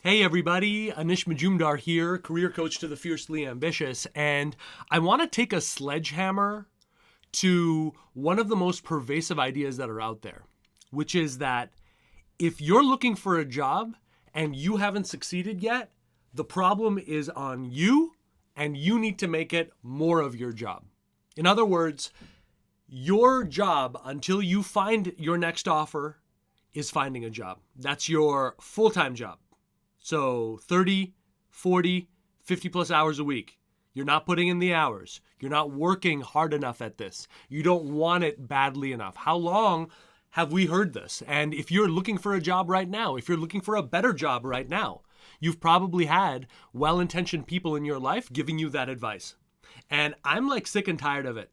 Hey everybody, Anish Majumdar here, career coach to the fiercely ambitious, and I want to take a sledgehammer to one of the most pervasive ideas that are out there, which is that if you're looking for a job and you haven't succeeded yet, the problem is on you and you need to make it more of your job. In other words, your job until you find your next offer is finding a job. That's your full-time job. So 30, 40, 50 plus hours a week. You're not putting in the hours. You're not working hard enough at this. You don't want it badly enough. How long have we heard this? And if you're looking for a job right now, if you're looking for a better job right now, you've probably had well-intentioned people in your life giving you that advice. And I'm like sick and tired of it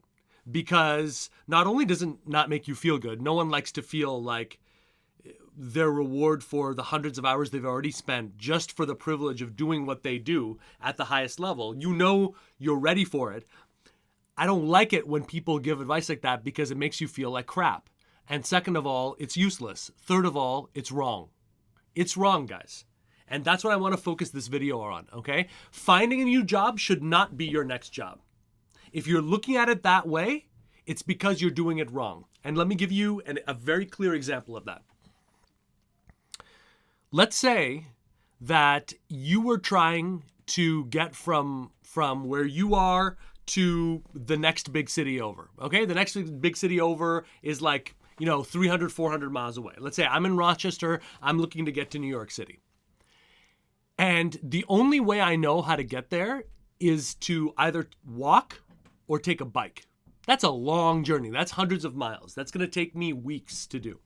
because not only does it not make you feel good, no one likes to feel like their reward for the hundreds of hours they've already spent just for the privilege of doing what they do at the highest level. You know you're ready for it. I don't like it when people give advice like that because it makes you feel like crap. And second of all, it's useless. Third of all, it's wrong. It's wrong, guys. And that's what I want to focus this video on, okay? Finding a new job should not be your next job. If you're looking at it that way, it's because you're doing it wrong. And let me give you a very clear example of that. Let's say that you were trying to get from where you are to the next big city over, okay? The next big city over is like, 300, 400 miles away. Let's say I'm in Rochester, I'm looking to get to New York City. And the only way I know how to get there is to either walk or take a bike. That's a long journey. That's hundreds of miles. That's going to take me weeks to do.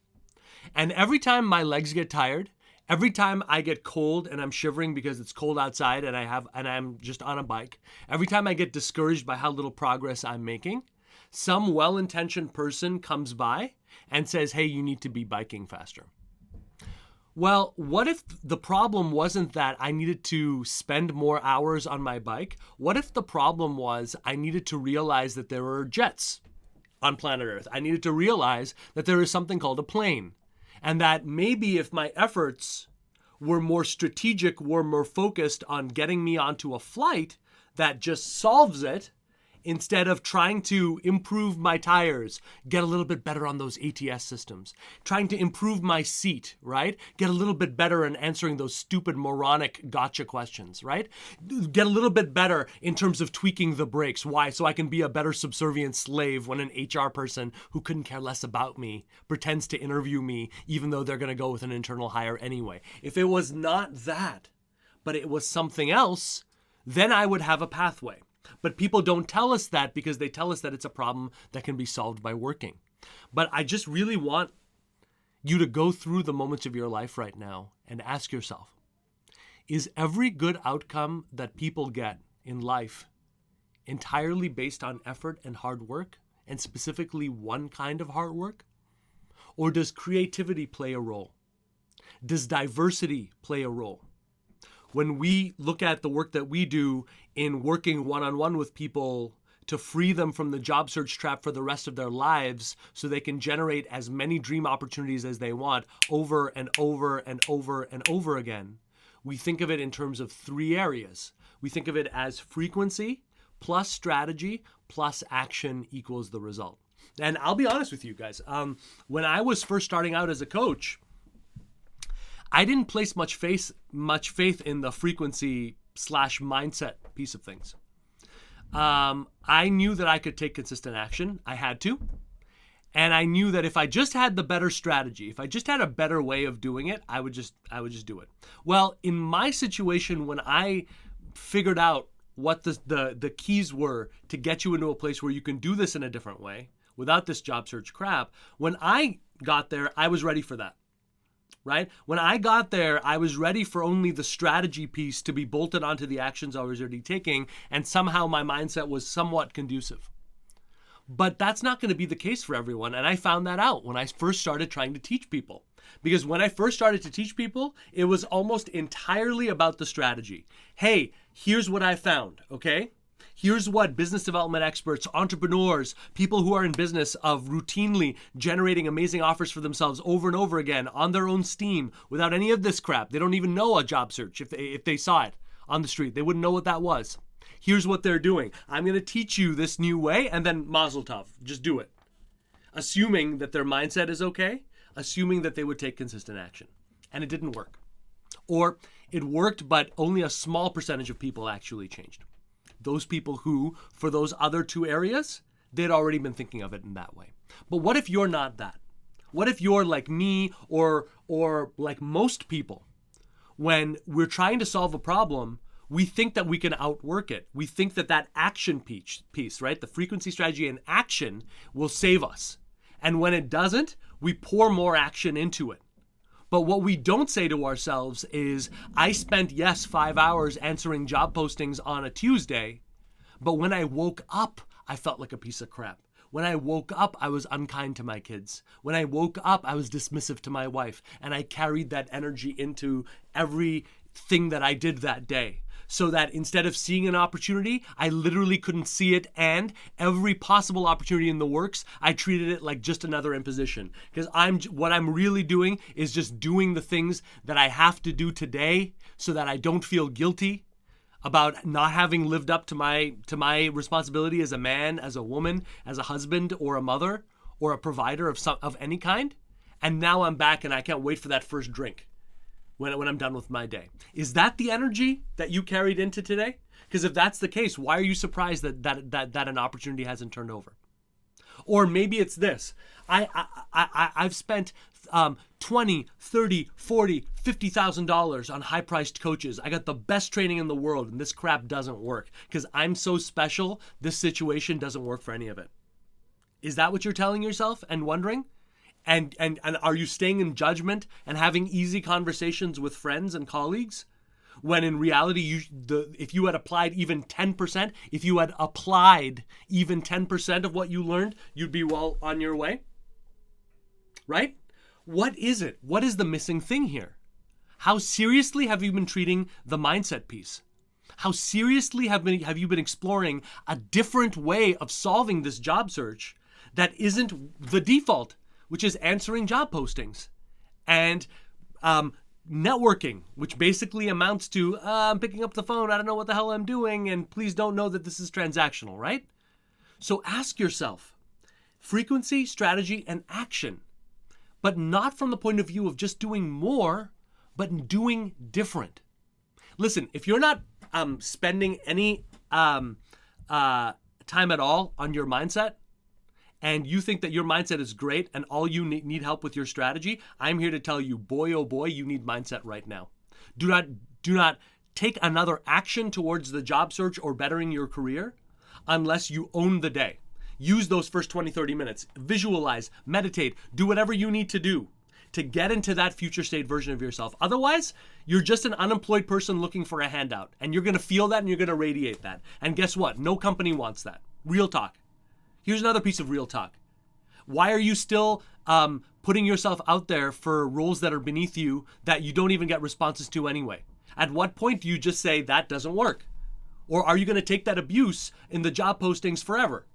And every time my legs get tired, every time I get cold and I'm shivering because it's cold outside and I'm just on a bike, every time I get discouraged by how little progress I'm making, some well-intentioned person comes by and says, hey, you need to be biking faster. Well, what if the problem wasn't that I needed to spend more hours on my bike? What if the problem was I needed to realize that there are jets on planet Earth? I needed to realize that there is something called a plane. And that maybe if my efforts were more strategic, were more focused on getting me onto a flight that just solves it, instead of trying to improve my tires, get a little bit better on those ATS systems, trying to improve my seat, right? Get a little bit better in answering those stupid moronic gotcha questions, right? Get a little bit better in terms of tweaking the brakes. Why? So I can be a better subservient slave when an HR person who couldn't care less about me pretends to interview me, even though they're going to go with an internal hire anyway. If it was not that, but it was something else, then I would have a pathway. But people don't tell us that because they tell us that it's a problem that can be solved by working. But I just really want you to go through the moments of your life right now and ask yourself, is every good outcome that people get in life entirely based on effort and hard work, and specifically one kind of hard work? Or does creativity play a role? Does diversity play a role? When we look at the work that we do in working one-on-one with people to free them from the job search trap for the rest of their lives so they can generate as many dream opportunities as they want over and over and over and over again, we think of it in terms of three areas. We think of it as frequency plus strategy plus action equals the result. And I'll be honest with you guys, when I was first starting out as a coach, I didn't place much faith in the frequency / mindset piece of things. I knew that I could take consistent action. I had to. And I knew that if I just had the better strategy, if I just had a better way of doing it, I would just do it. Well, in my situation, when I figured out what the keys were to get you into a place where you can do this in a different way without this job search crap, when I got there, I was ready for that. Right? When I got there, I was ready for only the strategy piece to be bolted onto the actions I was already taking, and somehow my mindset was somewhat conducive. But that's not going to be the case for everyone, and I found that out when I first started trying to teach people. Because when I first started to teach people, it was almost entirely about the strategy. Hey, here's what I found, okay? Here's what business development experts, entrepreneurs, people who are in business of routinely generating amazing offers for themselves over and over again on their own steam without any of this crap. They don't even know a job search. If they saw it on the street, they wouldn't know what that was. Here's what they're doing. I'm going to teach you this new way, and then mazel tov. Just do it. Assuming that their mindset is okay, assuming that they would take consistent action. And it didn't work. Or it worked, but only a small percentage of people actually changed. Those people who, for those other two areas, they'd already been thinking of it in that way. But what if you're not that? What if you're like me or like most people? When we're trying to solve a problem, we think that we can outwork it. We think that action piece, right? The frequency, strategy, and action will save us. And when it doesn't, we pour more action into it. But what we don't say to ourselves is, I spent, 5 hours answering job postings on a Tuesday, but when I woke up, I felt like a piece of crap. When I woke up, I was unkind to my kids. When I woke up, I was dismissive to my wife. And I carried that energy into everything that I did that day. So that instead of seeing an opportunity, I literally couldn't see it, and every possible opportunity in the works, I treated it like just another imposition. Because what I'm really doing is just doing the things that I have to do today so that I don't feel guilty about not having lived up to my responsibility as a man, as a woman, as a husband or a mother or a provider of any kind. And now I'm back and I can't wait for that first drink when I'm done with my day. Is that the energy that you carried into today? Because if that's the case, why are you surprised that an opportunity hasn't turned over? Or maybe it's this. I've spent $20, $30, $40, $50,000 on high-priced coaches. I got the best training in the world, and this crap doesn't work. Because I'm so special, this situation doesn't work for any of it. Is that what you're telling yourself and wondering? And are you staying in judgment and having easy conversations with friends and colleagues? When in reality, if you had applied even 10%, if you had applied even 10% of what you learned, you'd be well on your way? Right? What is it? What is the missing thing here? How seriously have you been treating the mindset piece? How seriously have you been exploring a different way of solving this job search that isn't the default, which is answering job postings and networking, which basically amounts to, I'm picking up the phone, I don't know what the hell I'm doing, and please don't know that this is transactional, right? So ask yourself, frequency, strategy, and action, but not from the point of view of just doing more, but doing different. Listen, if you're not spending any time at all on your mindset, and you think that your mindset is great and all you need help with your strategy, I'm here to tell you, boy, oh boy, you need mindset right now. Do not take another action towards the job search or bettering your career unless you own the day. Use those first 20, 30 minutes. Visualize, meditate, do whatever you need to do to get into that future state version of yourself. Otherwise, you're just an unemployed person looking for a handout, and you're going to feel that and you're going to radiate that. And guess what? No company wants that. Real talk. Here's another piece of real talk. Why are you still putting yourself out there for roles that are beneath you that you don't even get responses to anyway? At what point do you just say that doesn't work? Or are you going to take that abuse in the job postings forever?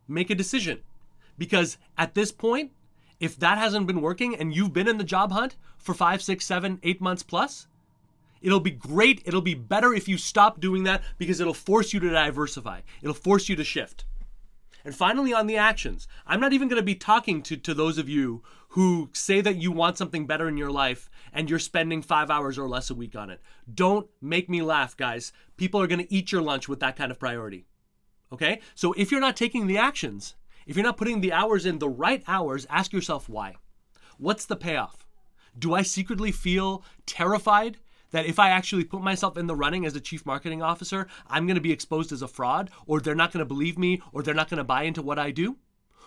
Make a decision. Because at this point, if that hasn't been working and you've been in the job hunt for 5, 6, 7, 8 months plus, it'll be great. It'll be better if you stop doing that because it'll force you to diversify. It'll force you to shift. And finally, on the actions, I'm not even going to be talking to those of you who say that you want something better in your life and you're spending 5 hours or less a week on it. Don't make me laugh, guys. People are going to eat your lunch with that kind of priority. Okay? So if you're not taking the actions, if you're not putting the hours in, the right hours, ask yourself why. What's the payoff? Do I secretly feel terrified that if I actually put myself in the running as a chief marketing officer, I'm going to be exposed as a fraud, or they're not going to believe me, or they're not going to buy into what I do?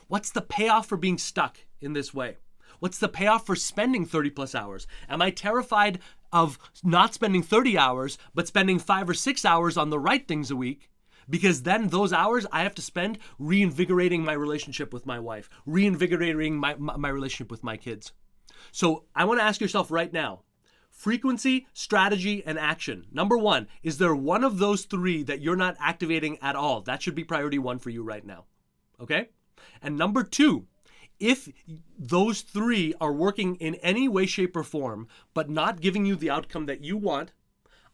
What's the payoff for being stuck in this way? What's the payoff for spending 30 plus hours? Am I terrified of not spending 30 hours, but spending 5 or 6 hours on the right things a week? Because then those hours I have to spend reinvigorating my relationship with my wife, reinvigorating my relationship with my kids. So I want to ask yourself right now, frequency, strategy, and action. Number one, is there one of those three that you're not activating at all? That should be priority one for you right now. Okay? And number two, if those three are working in any way, shape, or form, but not giving you the outcome that you want,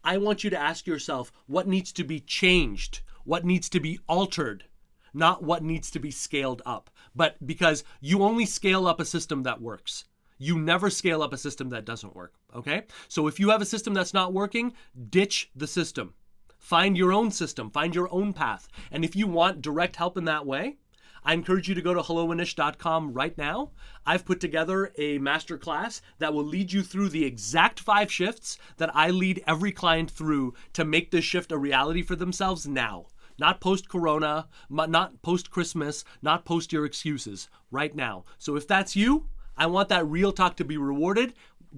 I want you to ask yourself what needs to be changed, what needs to be altered, not what needs to be scaled up. But because you only scale up a system that works. You never scale up a system that doesn't work, okay? So if you have a system that's not working, ditch the system. Find your own system, find your own path. And if you want direct help in that way, I encourage you to go to helloanish.com right now. I've put together a masterclass that will lead you through the exact 5 shifts that I lead every client through to make this shift a reality for themselves now. Not post-corona, not post-Christmas, not post your excuses, right now. So if that's you, I want that real talk to be rewarded.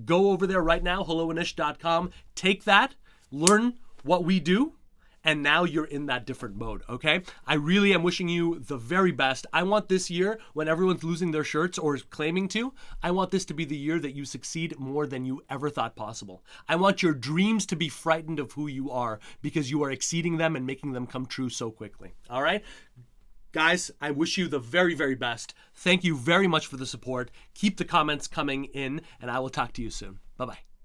Go over there right now, helloanish.com. Take that, learn what we do, and now you're in that different mode, okay? I really am wishing you the very best. I want this year, when everyone's losing their shirts or is claiming to, I want this to be the year that you succeed more than you ever thought possible. I want your dreams to be frightened of who you are because you are exceeding them and making them come true so quickly, all right? Guys, I wish you the very, very best. Thank you very much for the support. Keep the comments coming in, and I will talk to you soon. Bye-bye.